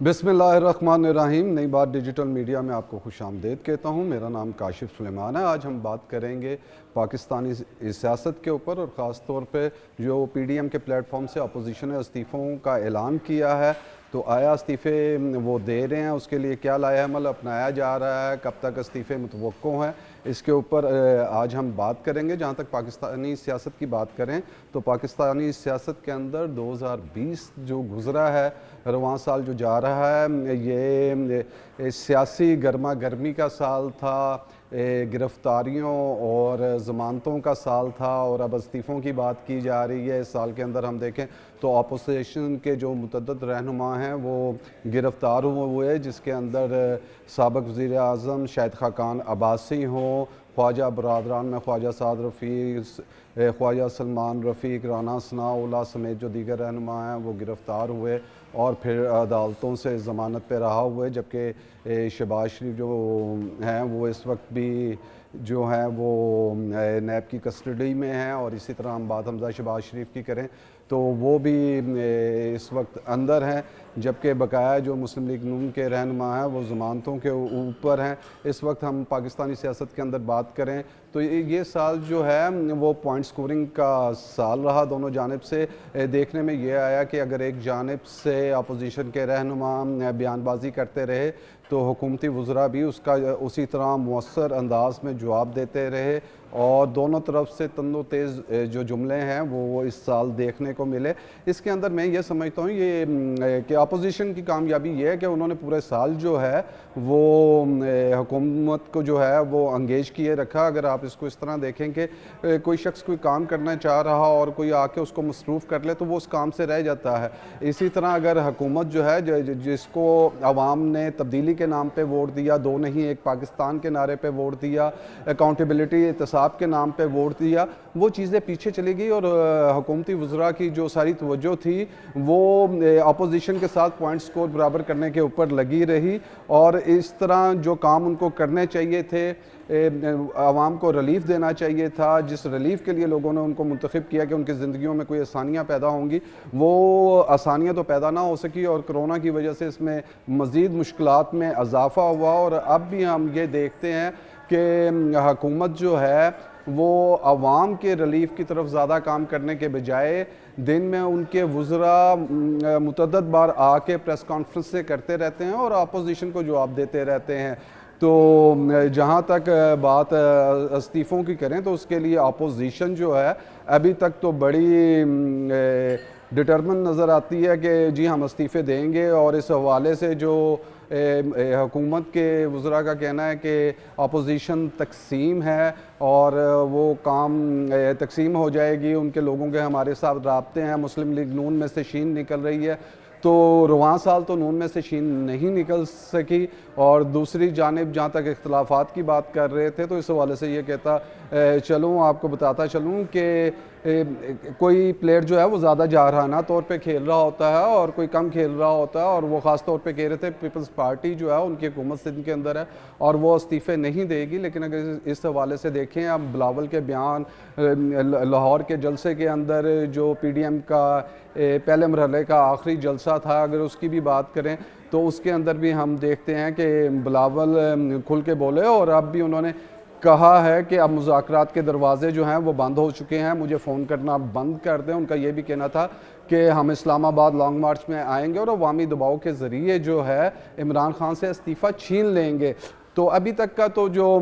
बिस्मिल्लाहिर्रहमानिर्रहीम। नई बात डिजिटल मीडिया में आपको खुशामदीद कहता हूँ। मेरा नाम काशिफ सुलेमान है। आज हम बात करेंगे पाकिस्तानी सियासत के ऊपर और ख़ास तौर पे जो पीडीएम के प्लेटफॉर्म से अपोजिशन ने इस्तीफ़ों का ऐलान किया है, तो आया इस्तीफ़े वो दे रहे हैं, उसके लिए क्या लाएमल अपनाया जा रहा है, कब तक इस्तीफ़े मुतवक्को हैं, इसके ऊपर आज हम बात करेंगे। जहाँ तक पाकिस्तानी सियासत की बात करें तो पाकिस्तानी सियासत के अंदर 2020 जो गुज़रा है, रवां साल जो जा रहा है, ये सियासी गर्मा गर्मी का साल था, गिरफ्तारियों और ज़मानतों का साल था, और अब इस्तीफ़ों की बात की जा रही है। इस साल के अंदर हम देखें तो अपोजिशन के जो मुतअद्दिद रहनुमा हैं वो गिरफ़्तार हुए, जिसके अंदर साबिक़ वज़ीर आज़म शाहिद खाकान अब्बासी हों, ख्वाजा बरदरान में ख्वाजा साद रफ़ी, ख्वाजा सलमान रफ़ीक, राना सनाउल्लाह समेत जो दीगर रहनुमा हैं वो गिरफ़्तार हुए और फिर अदालतों से ज़मानत पे रहा हुए। जबकि शहबाज शरीफ जो हैं वो इस वक्त भी जो हैं वो नैब की कस्टडी में हैं, और इसी तरह हम बात हमजा शहबाज शरीफ की करें तो वो भी इस वक्त अंदर हैं, जबकि बकाया जो मुस्लिम लीग नून के रहनुमा हैं वो ज़मानतों के ऊपर हैं। इस वक्त हम पाकिस्तानी सियासत के अंदर बात करें तो ये साल जो है वो पॉइंट स्कोरिंग का साल रहा। दोनों जानिब से देखने में ये आया कि अगर एक जानिब से अपोजिशन के रहनुमा बयानबाजी करते रहे तो हुकूमती वज़रा भी उसका उसी तरह मौसर अंदाज में जवाब देते रहे, और दोनों तरफ से तंदो तेज़ जो जुमले हैं वो इस साल देखने को मिले। इसके अंदर मैं ये समझता हूँ ये कि अपोजिशन की कामयाबी ये है कि उन्होंने पूरे साल जो है वो हुकूमत को जो है वो अंगेज किए रखा। अगर आप इसको इस तरह देखें कि कोई शख्स कोई काम करना चाह रहा और कोई आके उसको मसरूफ़ कर ले तो वो उस काम से रह जाता है। इसी तरह अगर हुकूमत जो है जिसको आवाम ने तब्दीली के नाम पे वोट दिया, दो नहीं एक पाकिस्तान के नारे पे वोट दिया, अकाउंटेबिलिटी एहतसाब के नाम पे वोट दिया, वो चीज़ें पीछे चली गई और हुकूमती वज़रा की जो सारी तवज्जो थी वो अपोजिशन के साथ पॉइंट स्कोर बराबर करने के ऊपर लगी रही। और इस तरह जो काम उनको करने चाहिए थे, आवाम को रिलीफ देना चाहिए था, जिस रिलीफ के लिए लोगों ने उनको मुंतखब किया कि उनकी ज़िंदगियों में कोई आसानियाँ पैदा होंगी, वो आसानियाँ तो पैदा ना हो सकी और कोरोना की वजह से इसमें मज़ीद मुश्किलात में इजाफ़ा हुआ। और अब भी हम ये देखते हैं कि हुकूमत जो है वो आवाम के रिलीफ की तरफ ज़्यादा काम करने के बजाय दिन में उनके वज़रा मुतअद्दिद बार आके प्रेस कॉन्फ्रेंस से करते रहते हैं और अपोजिशन को जवाब देते रहते हैं। तो जहाँ तक बात इस्तीफ़ों की करें तो उसके लिए अपोजिशन जो है अभी तक तो बड़ी डिटरमिन नज़र आती है कि जी हम इस्तीफ़े देंगे, और इस हवाले से जो हुकूमत के वज़रा का कहना है कि अपोजिशन तकसीम है और वो काम तकसीम हो जाएगी, उनके लोगों के हमारे साथ राब्ते हैं, मुस्लिम लीग नून में से शीन निकल रही है। तो रवां साल तो नून में से शीन नहीं निकल सकी। और दूसरी जानिब जहाँ तक इख्तलाफात की बात कर रहे थे तो इस हवाले से ये कहता चलूँ, आपको बताता चलूँ कि कोई प्लेयर जो है वो ज़्यादा जारहाना तौर पे खेल रहा होता है और कोई कम खेल रहा होता है, और वो ख़ास तौर पे कह रहे थे पीपल्स पार्टी जो है उनकी हुकूमत सिंध के अंदर है और वो इस्तीफ़े नहीं देगी। लेकिन अगर इस हवाले से देखें अब बिलावल के बयान, लाहौर के जलसे के अंदर जो पीडीएम का पहले मरहले का आखिरी जलसा था, अगर उसकी भी बात करें तो उसके अंदर भी हम देखते हैं कि बिलावल खुल के बोले और अब भी उन्होंने कहा है कि अब मुज़ाकरात के दरवाज़े जो हैं वो बंद हो चुके हैं, मुझे फ़ोन करना बंद कर दें। उनका ये भी कहना था कि हम इस्लामाबाद लॉन्ग मार्च में आएंगे और अवामी दबाव के ज़रिए जो है इमरान खान से इस्तीफ़ा छीन लेंगे। तो अभी तक का तो जो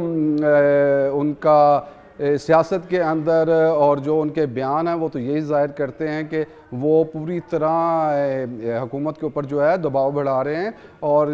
उनका सियासत के अंदर और जो उनके बयान हैं वो तो यही ज़ाहिर करते हैं कि वो पूरी तरह हुकूमत के ऊपर जो है दबाव बढ़ा रहे हैं, और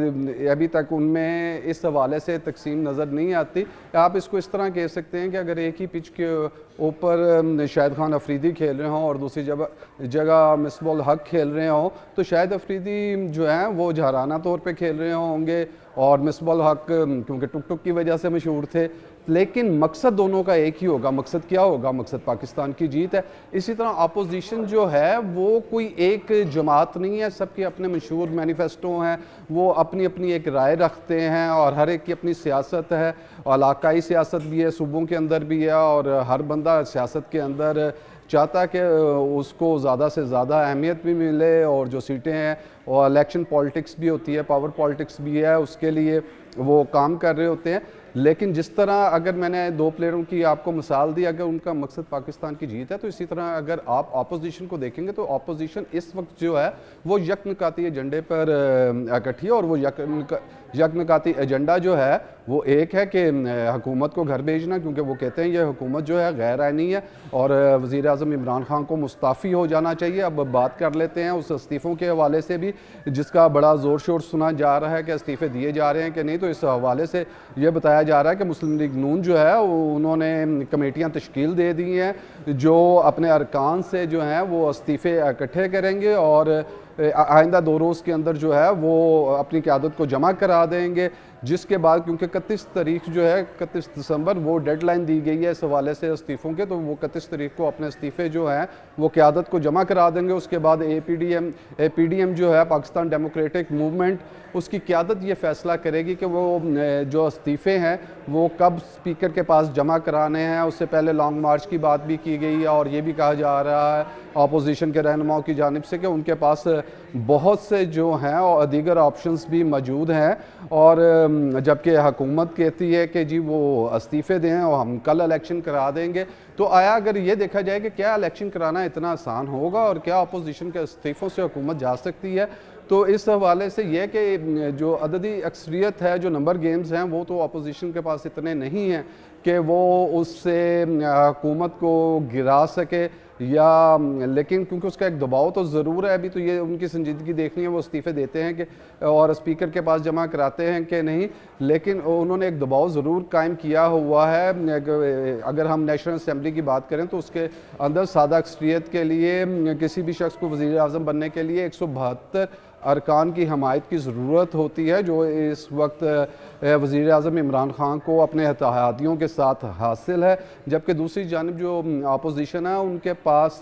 अभी तक उनमें इस हवाले से तकसीम नज़र नहीं आती। आप इसको इस तरह कह सकते हैं कि अगर एक ही पिच के ऊपर शाहिद खान अफरीदी खेल रहे हों और दूसरी जगह मिसबाह उल हक खेल रहे हों, तो शाहिद अफरीदी जो हैं वो जहराना तौर पर खेल रहे होंगे और मिसबाह उल हक क्योंकि टुक टुक की वजह से मशहूर थे, लेकिन मकसद दोनों का एक ही होगा। मकसद क्या होगा? मकसद पाकिस्तान की जीत है। इसी तरह अपोजिशन जो है वो कोई एक जमात नहीं है, सबके अपने मशहूर मैनिफेस्टो हैं, वो अपनी अपनी एक राय रखते हैं और हर एक की अपनी सियासत है, इलाकाई सियासत भी है, सूबों के अंदर भी है, और हर बंदा सियासत के अंदर चाहता कि उसको ज़्यादा से ज़्यादा अहमियत भी मिले और जो सीटें हैं और इलेक्शन पॉलिटिक्स भी होती है, पावर पॉलिटिक्स भी है, उसके लिए वो काम कर रहे होते हैं। लेकिन जिस तरह अगर मैंने दो प्लेयरों की आपको मिसाल दी, अगर उनका मकसद पाकिस्तान की जीत है, तो इसी तरह अगर आप अपोजिशन को देखेंगे तो अपोजिशन इस वक्त जो है वो यकनिकाती एजेंडे पर इकट्ठी है और वो यकनिकाती एजेंडा जो है वो एक है कि हुकूमत को घर भेजना, क्योंकि वो कहते हैं ये हुकूमत जो है गैर आइनी है और वज़ीर आज़म इमरान खान को मुस्ताफ़ी हो जाना चाहिए। अब बात कर लेते हैं उस इस्तीफ़ों के हवाले से भी, जिसका बड़ा ज़ोर शोर सुना जा रहा है कि इस्तीफ़े दिए जा रहे हैं कि नहीं। तो इस हवाले से ये बताया जा रहा है कि मुस्लिम लीग नून जो है उन्होंने कमेटियाँ तश्कील दे दी हैं जो अपने अरकान से जो हैं वो इस्तीफ़े इकट्ठे करेंगे और आइंदा 2 रोज़ के अंदर जो है वो अपनी क़यादत को जमा करा देंगे, जिसके बाद क्योंकि 31 तारीख जो है 31 दिसंबर वो डेडलाइन दी गई है इस हवाले से इस्तीफ़ों के, तो वो 31 तारीख को अपने इस्तीफ़े जो हैं वो क़यादत को जमा करा देंगे। उसके बाद APDM जो है पाकिस्तान डेमोक्रेटिक मूवमेंट, उसकी क़यादत ये फ़ैसला करेगी कि वो जो इस्तीफ़े हैं वो कब स्पीकर के पास जमा कराने हैं। उससे पहले लॉन्ग मार्च की बात भी की गई है और ये भी कहा जा रहा है अपोजिशन के रहनुमाओं की जानिब से कि उनके पास बहुत से जो हैं और दीगर ऑप्शंस भी मौजूद हैं, और जबकि हुकूमत कहती है कि जी वो इस्तीफ़े दें और हम कल इलेक्शन करा देंगे। तो आया अगर ये देखा जाए कि क्या इलेक्शन कराना इतना आसान होगा और क्या अपोजिशन के इस्तीफ़ों से हुकूमत जा सकती है, तो इस हवाले से यह कि जो अददी अक्सरियत है, जो नंबर गेम्स हैं, वो तो अपोजिशन के पास इतने नहीं हैं कि वो उससे हुकूमत को गिरा सके या, लेकिन क्योंकि उसका एक दबाव तो ज़रूर है। अभी तो ये उनकी संजीदगी देखनी है, वो इस्तीफ़े देते हैं कि और स्पीकर के पास जमा कराते हैं कि नहीं, लेकिन उन्होंने एक दबाव ज़रूर कायम किया हुआ है। अगर हम नेशनल असम्बली की बात करें तो उसके अंदर सादा अक्सरियत के लिए किसी भी शख्स को वज़ीर आज़म बनने के लिए 172 अरकान की हमायत की ज़रूरत होती है, जो इस वक्त वज़ीर आज़म इमरान खान को अपने इत्तेहादियों के साथ हासिल है। जबकि दूसरी जानिब जो अपोजिशन है उनके पास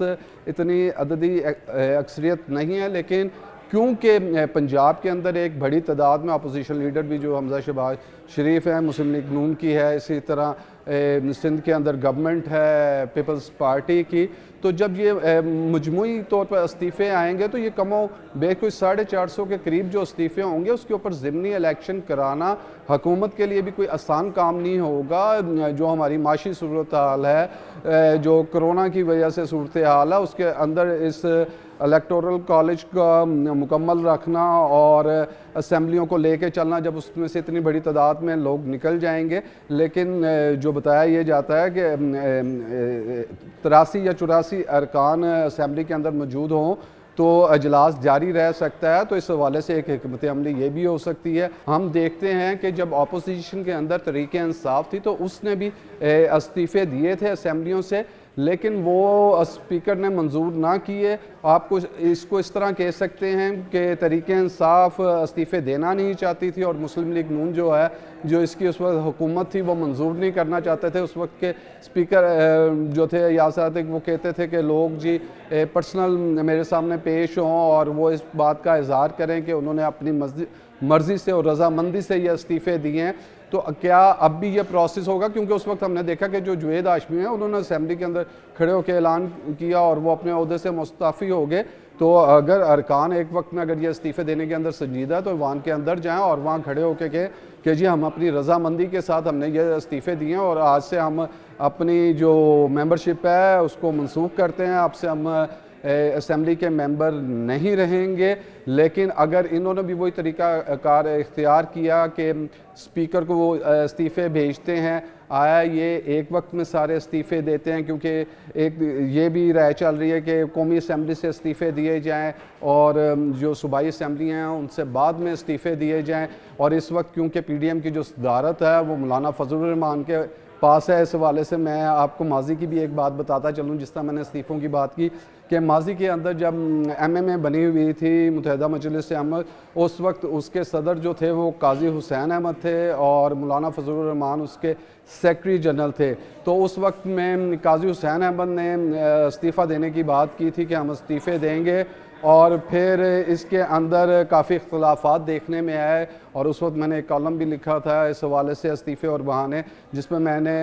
इतनी अददी अक्सरियत नहीं है, लेकिन क्योंकि पंजाब के अंदर एक बड़ी तादाद में अपोजिशन लीडर भी जो हमजा शहबाज शरीफ है मुस्लिम लीग नून की है, इसी तरह सिंध के अंदर गवर्नमेंट है पीपल्स पार्टी की, तो जब ये मजमूई तौर पर इस्तीफ़े आएंगे तो ये कमो बे कोई 450 के करीब जो इस्तीफ़े होंगे उसके ऊपर ज़िमनी इलेक्शन कराना हुकूमत के लिए भी कोई आसान काम नहीं होगा। जो हमारी माशी सूरत हाल है, जो कोरोना की वजह से सूरत हाल है, उसके अंदर इस इलेक्टोरल कॉलेज का मुकम्मल रखना और असम्बलियों को लेके चलना, जब उसमें से इतनी बड़ी तादाद में लोग निकल जाएंगे, लेकिन जो बताया ये जाता है कि 83 या 84 अरकान असम्बली के अंदर मौजूद हों तो अजलास जारी रह सकता है। तो इस हवाले से एक हिकमत अमली ये भी हो सकती है। हम देखते हैं कि जब अपोजिशन के अंदर तरीके इंसाफ थी तो उसने भी इस्तीफ़े दिए थे असम्बलियों से, लेकिन वो स्पीकर ने मंजूर ना किए। आपको इसको इस तरह कह सकते हैं कि तरीके इंसाफ इस्तीफ़े देना नहीं चाहती थी और मुस्लिम लीग नून जो है, जो इसकी उस वक्त हुकूमत थी, वो मंजूर नहीं करना चाहते थे। उस वक्त के स्पीकर जो थे यासर, वो कहते थे कि लोग जी पर्सनल मेरे सामने पेश हों और वो इस बात का इजहार करें कि उन्होंने अपनी मर्ज़ी से और रजामंदी से ये इस्तीफ़े दिए हैं। तो क्या अब भी ये प्रोसेस होगा? क्योंकि उस वक्त हमने देखा कि जो जुवेद हाशमी है उन्होंने असेंबली के अंदर खड़े होकर ऐलान किया और वो अपने ओहदे से मुस्तफ़ी हो गए। तो अगर अरकान एक वक्त में अगर ये इस्तीफ़े देने के अंदर संजीदा है तो वान के अंदर जाएँ और वहाँ खड़े होकर के कि जी हम अपनी रजामंदी के साथ हमने ये इस्तीफ़े दिए हैं और आज से हम अपनी जो मेंबरशिप है उसको मनसूख करते हैं, अब से हम असेंबली के मेंबर नहीं रहेंगे। लेकिन अगर इन्होंने भी वही तरीका कार इख्तियार किया कि स्पीकर को वो इस्तीफ़े भेजते हैं, आया ये एक वक्त में सारे इस्तीफ़े देते हैं, क्योंकि एक ये भी राय चल रही है कि कौमी असेंबली से इस्तीफ़े दिए जाएं और जो सूबाई असेंबली हैं उनसे बाद में इस्तीफ़े दिए जाएं। और इस वक्त क्योंकि PDM की जो सदारत है वो मौलाना फजलुर रहमान के पास है, इस हवाले से मैं आपको माजी की भी एक बात बताता चलूँ। जिस तरह मैंने इस्तीफ़ों की बात की कि माजी के अंदर जब MMA बनी हुई थी मुत्तहिदा मजलिस अहमद, उस वक्त उसके सदर जो थे वो काजी हुसैन अहमद थे और मौलाना फजलुर रहमान उसके सेक्रेटरी जनरल थे। तो उस वक्त में काजी हुसैन अहमद ने इस्तीफ़ा देने की बात की थी कि हम इस्तीफ़े देंगे, और फिर इसके अंदर काफ़ी इख्तलाफात देखने में आए और उस वक्त मैंने एक कॉलम भी लिखा था इस हवाले से इस्तीफ़े और बहाने, जिसमें मैंने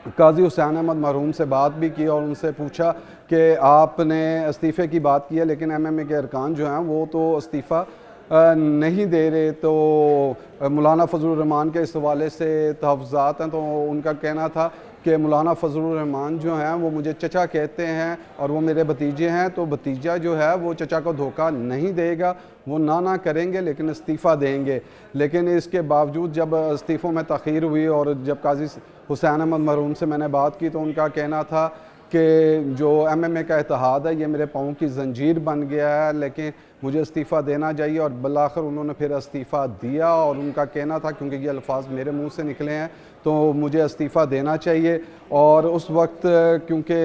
काजी हुसैन अहमद मरहूम से बात भी की और उनसे पूछा कि आपने इस्तीफ़े की बात की है, लेकिन एमएमए के अरकान जो हैं वो तो इस्तीफ़ा नहीं दे रहे। तो मौलाना फजलुर रहमान के इस हवाले से तहफ़्फ़ुज़ात हैं, तो उनका कहना था कि मौलाना फजलुर रहमान जो हैं वो मुझे चचा कहते हैं और वो मेरे भतीजे हैं, तो भतीजा जो है वो चचा को धोखा नहीं देगा, वो ना करेंगे लेकिन इस्तीफ़ा देंगे। लेकिन इसके बावजूद जब इस्तीफ़ों में तख़ीर हुई और जब काजी हुसैन अहमद मरहूम से मैंने बात की तो उनका कहना था कि जो एमएमए का इत्तेहाद है ये मेरे पाँव की ज़ंजीर बन गया है, लेकिन मुझे इस्तीफ़ा देना चाहिए। और बिलाखिर उन्होंने फिर इस्तीफ़ा दिया और उनका कहना था, क्योंकि ये अल्फाज मेरे मुंह से निकले हैं, तो मुझे इस्तीफ़ा देना चाहिए। और उस वक्त क्योंकि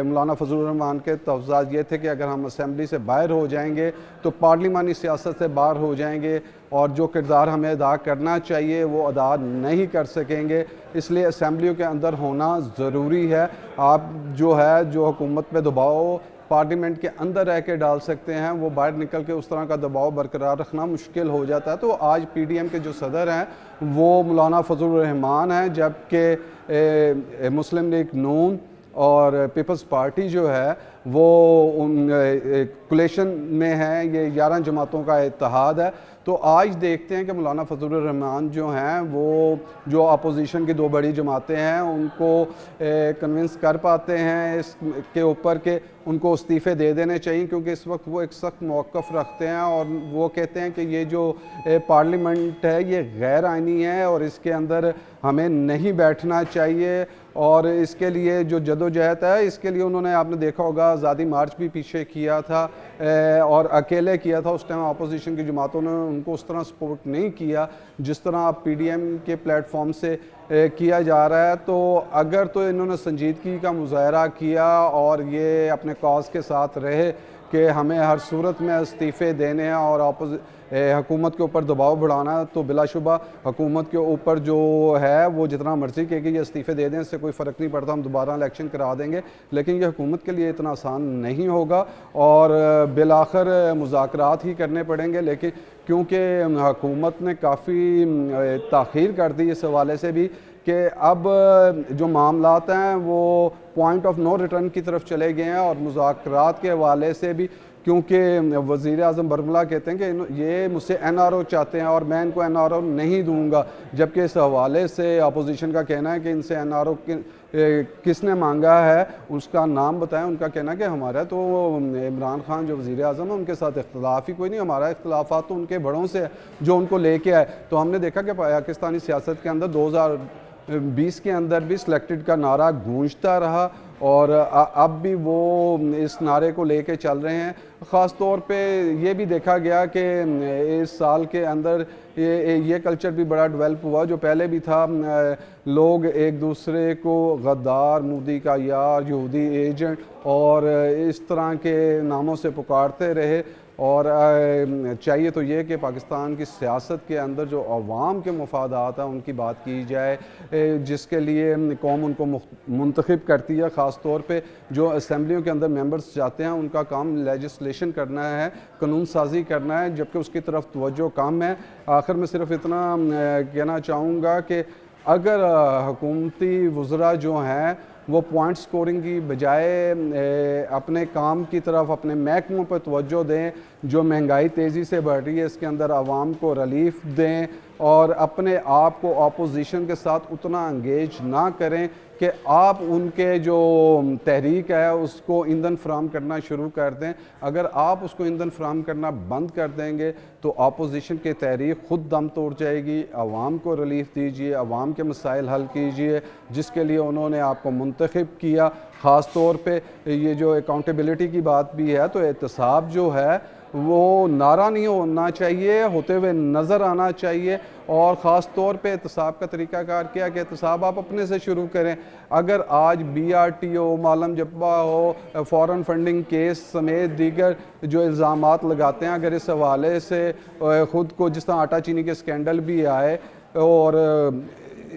मौलाना फजलुर रहमान के तहफ़्फ़ुज़ात ये थे कि अगर हम असम्बली से बाहर हो जाएंगे तो पार्लिमानी सियासत से बाहर हो जाएंगे और जो किरदार हमें अदा करना चाहिए वो अदा नहीं कर सकेंगे, इसलिए असम्बलियों के अंदर होना ज़रूरी है। आप जो है जो हुकूमत पे दबाव पार्लियामेंट के अंदर रह के डाल सकते हैं, वो बाहर निकल के उस तरह का दबाव बरकरार रखना मुश्किल हो जाता है। तो आज पीडीएम के जो सदर हैं वो मौलाना फजलुर रहमान हैं, जबकि मुस्लिम लीग नून और पीपल्स पार्टी जो है वो कोलेशन में है, ये 11 जमातों का इत्तेहाद है। तो आज देखते हैं कि मौलाना फजलुर रहमान जो हैं वो जो अपोजिशन की दो बड़ी जमातें हैं उनको कन्विंस कर पाते हैं इसके ऊपर कि उनको इस्तीफ़े दे देने चाहिए, क्योंकि इस वक्त वो एक सख्त मौक़िफ़ रखते हैं और वो कहते हैं कि ये जो पार्लियामेंट है ये गैर आइनी है और इसके अंदर हमें नहीं बैठना चाहिए। और इसके लिए जो जदोजहद है, इसके लिए उन्होंने, आपने देखा होगा, आज़ादी मार्च भी पीछे किया था और अकेले किया था। उस टाइम अपोजिशन की जमातों ने उनको उस तरह सपोर्ट नहीं किया जिस तरह अब पीडीएम के प्लेटफॉर्म से किया जा रहा है। तो अगर तो इन्होंने संजीदगी का मुजाहरा किया और ये अपने कॉज के साथ रहे कि हमें हर सूरत में इस्तीफ़े देने हैं और हुकूमत के ऊपर दबाव बढ़ाना, तो बिलाशुबा हुकूमत के ऊपर जो है वो जितना मर्जी कहेगी ये इस्तीफ़े दे दें, इससे कोई फ़र्क नहीं पड़ता, हम दोबारा इलेक्शन करा देंगे। लेकिन ये हुकूमत के लिए इतना आसान नहीं होगा और बिलाखिर मुज़ाकरात ही करने पड़ेंगे। लेकिन क्योंकि हुकूमत ने काफ़ी ताख़ीर कर दी इस हवाले से भी कि अब जो मामलात हैं वो पॉइंट ऑफ नो रिटर्न की तरफ चले गए हैं और मुज़ाकरात के हवाले से भी, क्योंकि वज़ीर आज़म बरमला कहते हैं कि ये मुझसे एनआरओ चाहते हैं और मैं इनको एनआरओ नहीं दूंगा, जबकि इस हवाले से अपोजिशन का कहना है कि इनसे एनआरओ किसने मांगा है उसका नाम बताएं। उनका कहना है कि हमारा तो इमरान खान जो वज़ीर आज़म है उनके साथ इख्तलाफ ही कोई नहीं, हमारा इख्तलाफात तो उनके बड़ों से है जो उनको लेके आए। तो हमने देखा कि पाकिस्तानी सियासत के अंदर 2020 के अंदर भी सिलेक्टेड का नारा गूंजता रहा और अब भी वो इस नारे को लेके चल रहे हैं। ख़ास तौर पे ये भी देखा गया कि इस साल के अंदर ये कल्चर भी बड़ा डेवलप हुआ, जो पहले भी था, लोग एक दूसरे को गद्दार, मोदी का यार, यहूदी एजेंट और इस तरह के नामों से पुकारते रहे। और चाहिए तो ये कि पाकिस्तान की सियासत के अंदर जो अवाम के मफादात हैं उनकी बात की जाए, जिसके लिए कौम उनको मुंतखब करती है। ख़ास तौर पे जो असम्बलियों के अंदर मेंबर्स जाते हैं उनका काम लेजिस्लेशन करना है, कानून साजी करना है, जबकि उसकी तरफ तवज्जो कम है। आखिर में सिर्फ इतना कहना चाहूँगा कि अगर हुकूमती वज़रा जो हैं वो पॉइंट स्कोरिंग की बजाय अपने काम की तरफ, अपने महकमों पर तवज्जो दें, जो महंगाई तेज़ी से बढ़ रही है इसके अंदर आवाम को रिलीफ दें और अपने आप को अपोजिशन के साथ उतना इंगेज ना करें कि आप उनके जो तहरीक है उसको ईंधन फराहम करना शुरू कर दें। अगर आप उसको ईंधन फराहम करना बंद कर देंगे तो अपोजिशन की तहरीक ख़ुद दम तोड़ जाएगी। आवाम को रिलीफ दीजिए, आवाम के मसाइल हल कीजिए जिसके लिए उन्होंने आपको मुंतखब किया। ख़ास तौर पे ये जो अकाउंटेबिलिटी की बात भी है, तो एहतसाब जो है वो नारा नहीं होना चाहिए, होते हुए नज़र आना चाहिए। और ख़ास तौर पे एहतसाब का तरीक़ाकार क्या कि एहतसाब आप अपने से शुरू करें। अगर आज BRTO, मालम जब्बा हो, फ़ॉरेन फंडिंग केस समेत दीगर जो इल्ज़ामात लगाते हैं, अगर इस हवाले से ख़ुद को, जिस तरह आटा चीनी के स्कैंडल भी आए और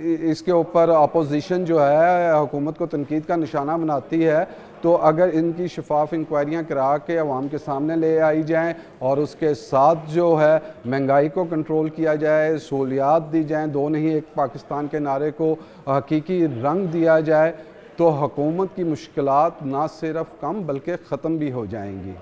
इसके ऊपर अपोजिशन जो है हुकूमत को तनकीद का निशाना बनाती है, तो अगर इनकी शफाफ इंक्वायरियाँ करा के अवाम के सामने ले आई जाएँ और उसके साथ जो है महंगाई को कंट्रोल किया जाए, सहूलियात दी जाएँ, दो नहीं एक पाकिस्तान के नारे को हकीकी रंग दिया जाए, तो हुकूमत की मुश्किलात ना सिर्फ कम बल्कि ख़त्म भी हो जाएंगी।